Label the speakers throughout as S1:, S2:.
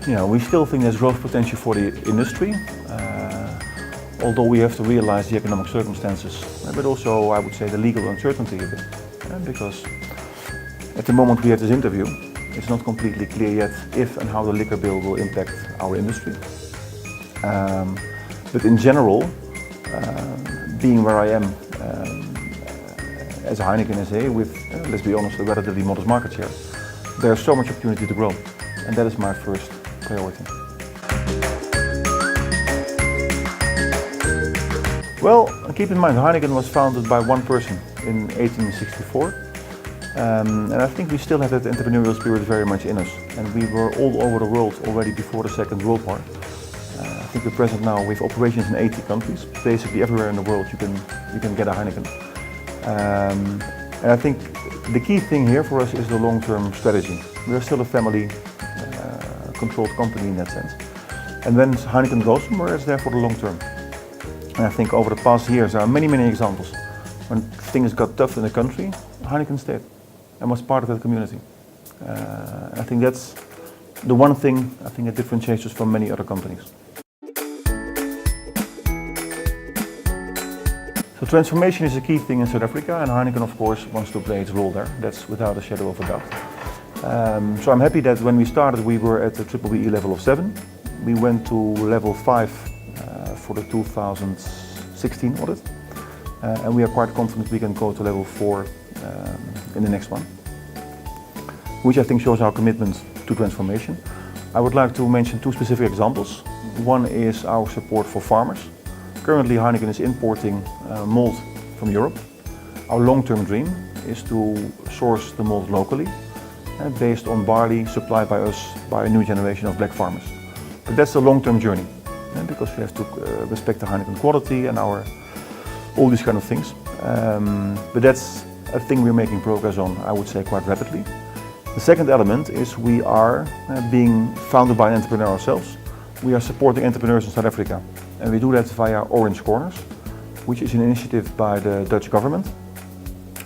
S1: We still think there's growth potential for the industry, although we have to realize the economic circumstances, but also I would say the legal uncertainty a bit, because at the moment we have this interview, it's not completely clear yet if and how the liquor bill will impact our industry. But in general, being where I am as a Heineken SA with, let's be honest, a relatively modest market share, there's so much opportunity to grow, and that is my first priority. Well, keep in mind, Heineken was founded by one person in 1864, and I think we still have that entrepreneurial spirit very much in us, and we were all over the world already before the Second World War. I think we're present now with operations in 80 countries. Basically everywhere in the world you can get a Heineken. And I think the key thing here for us is the long-term strategy. We are still a family controlled company in that sense. And when Heineken goes somewhere, it's there for the long term. And I think over the past years there are many examples. When things got tough in the country, Heineken stayed and was part of that community. I think that's the one thing I think that differentiates us from many other companies. So transformation is a key thing in South Africa, and Heineken of course wants to play its role there. That's without a shadow of a doubt. So I'm happy that when we started we were at the BBBE level of 7. We went to level 5 for the 2016 audit. And we are quite confident we can go to level 4 in the next one, which I think shows our commitment to transformation. I would like to mention two specific examples. One is our support for farmers. Currently Heineken is importing malt from Europe. Our long-term dream is to source the malt locally, based on barley supplied by us by a new generation of black farmers. But that's a long-term journey, because we have to respect the Heineken quality and all these kind of things. But that's a thing we're making progress on, I would say, quite rapidly. The second element is we are being founded by an entrepreneur ourselves. We are supporting entrepreneurs in South Africa, and we do that via Orange Corners, which is an initiative by the Dutch government,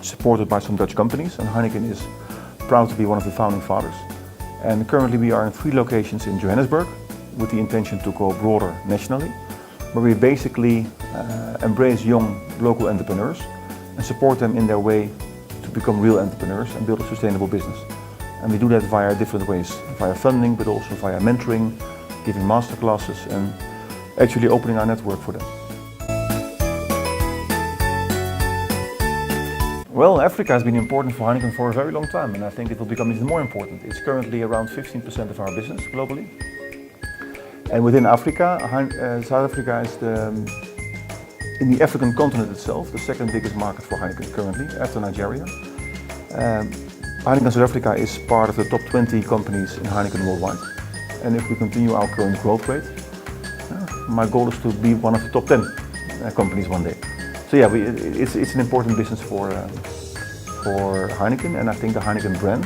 S1: supported by some Dutch companies, and Heineken is proud to be one of the founding fathers. And currently we are in 3 locations in Johannesburg with the intention to go broader nationally, where we basically embrace young local entrepreneurs and support them in their way to become real entrepreneurs and build a sustainable business. And we do that via different ways, via funding, but also via mentoring, giving master classes and actually opening our network for them. Well, Africa has been important for Heineken for a very long time, and I think it will become even more important. It's currently around 15% of our business globally. And within Africa, South Africa is in the African continent itself, the second biggest market for Heineken currently, after Nigeria. Heineken South Africa is part of the top 20 companies in Heineken worldwide. And if we continue our current growth rate, my goal is to be one of the top 10 companies one day. So yeah, it's an important business for Heineken, and I think the Heineken brand,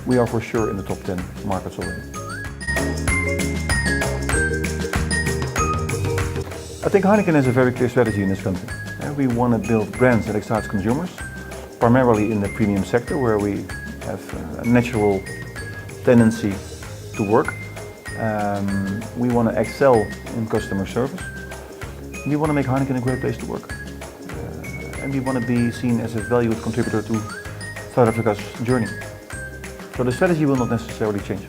S1: we are for sure in the top 10 markets already. I think Heineken has a very clear strategy in this country. We want to build brands that excite consumers, primarily in the premium sector where we have a natural tendency to work. We want to excel in customer service. We want to make Heineken a great place to work. And we want to be seen as a valued contributor to South Africa's journey. So the strategy will not necessarily change.